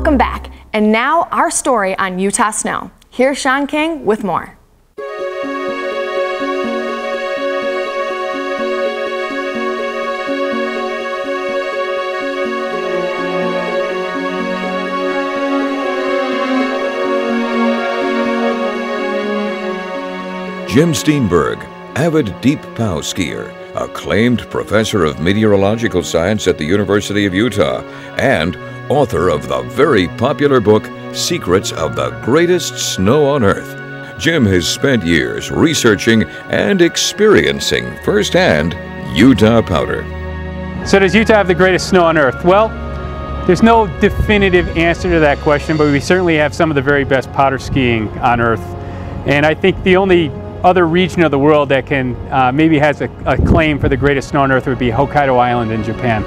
Welcome back, and now our story on Utah snow. Here's Sean King with more. Jim Steenberg, avid deep POW skier, acclaimed professor of meteorological science at the University of Utah, and author of the very popular book, Secrets of the Greatest Snow on Earth. Jim has spent years researching and experiencing firsthand Utah powder. So does Utah have the greatest snow on Earth? Well, there's no definitive answer to that question, but we certainly have some of the very best powder skiing on Earth. And I think the only other region of the world that can maybe has a claim for the greatest snow on Earth would be Hokkaido Island in Japan.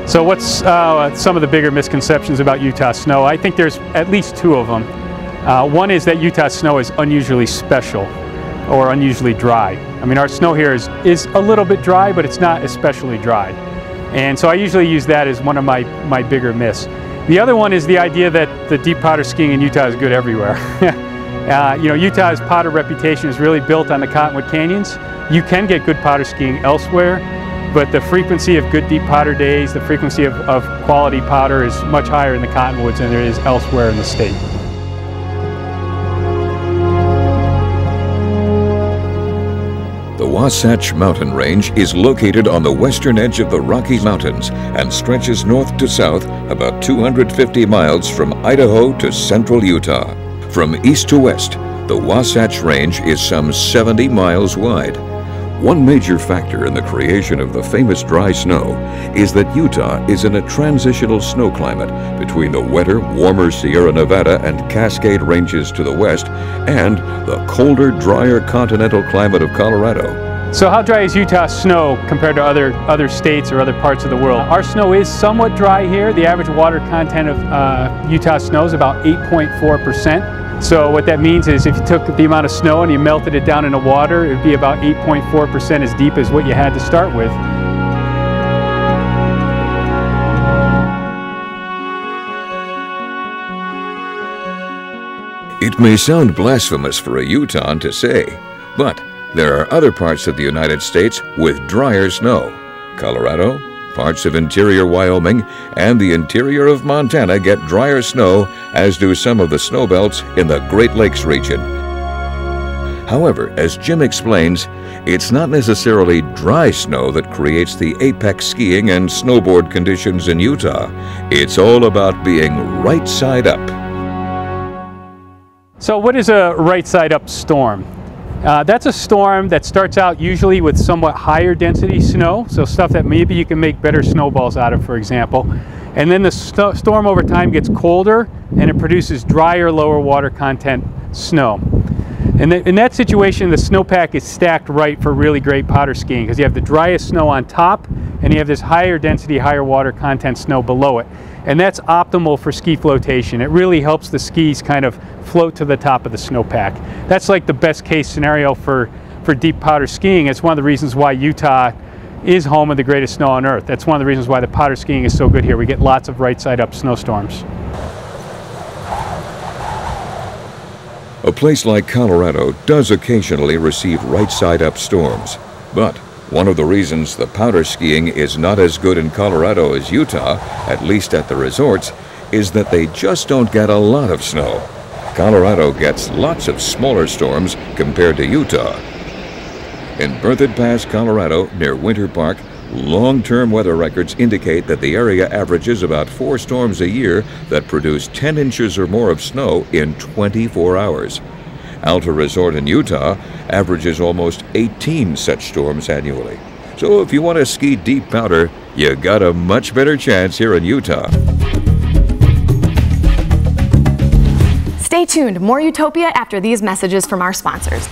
So what's some of the bigger misconceptions about Utah snow? I think there's at least two of them. One is that Utah snow is unusually special or unusually dry. I mean, our snow here is a little bit dry, but it's not especially dry. And so I usually use that as one of my bigger myths. The other one is the idea that the deep powder skiing in Utah is good everywhere. You know, Utah's powder reputation is really built on the Cottonwood Canyons. You can get good powder skiing elsewhere, but the frequency of good deep powder days, the frequency of quality powder is much higher in the Cottonwoods than there is elsewhere in the state. The Wasatch Mountain Range is located on the western edge of the Rocky Mountains and stretches north to south about 250 miles from Idaho to central Utah. From east to west, the Wasatch Range is some 70 miles wide. One major factor in the creation of the famous dry snow is that Utah is in a transitional snow climate between the wetter, warmer Sierra Nevada and Cascade Ranges to the west and the colder, drier continental climate of Colorado. So how dry is Utah's snow compared to other states or other parts of the world? Our snow is somewhat dry here. The average water content of Utah's snow is about 8.4%. So what that means is if you took the amount of snow and you melted it down into water, it would be about 8.4% as deep as what you had to start with. It may sound blasphemous for a Utahn to say, but there are other parts of the United States with drier snow. Colorado, parts of interior Wyoming, and the interior of Montana get drier snow, as do some of the snow belts in the Great Lakes region. However, as Jim explains, it's not necessarily dry snow that creates the apex skiing and snowboard conditions in Utah. It's all about being right side up. So what is a right side up storm? That's a storm that starts out usually with somewhat higher density snow, so stuff that maybe you can make better snowballs out of, for example. And then the storm over time gets colder and it produces drier, lower water content snow. And in that situation, the snowpack is stacked right for really great powder skiing because you have the driest snow on top and you have this higher density, higher water content snow below it. And that's optimal for ski flotation. It really helps the skis kind of float to the top of the snowpack. That's like the best case scenario for deep powder skiing. It's one of the reasons why Utah is home of the greatest snow on Earth. That's one of the reasons why the powder skiing is so good here. We get lots of right side up snowstorms. A place like Colorado does occasionally receive right side up storms, but one of the reasons the powder skiing is not as good in Colorado as Utah, at least at the resorts, is that they just don't get a lot of snow. Colorado gets lots of smaller storms compared to Utah. In Berthoud Pass, Colorado, near Winter Park, long-term weather records indicate that the area averages about 4 storms a year that produce 10 inches or more of snow in 24 hours. Alta Resort in Utah averages almost 18 such storms annually. So if you want to ski deep powder, you got a much better chance here in Utah. Stay tuned, more Utopia after these messages from our sponsors.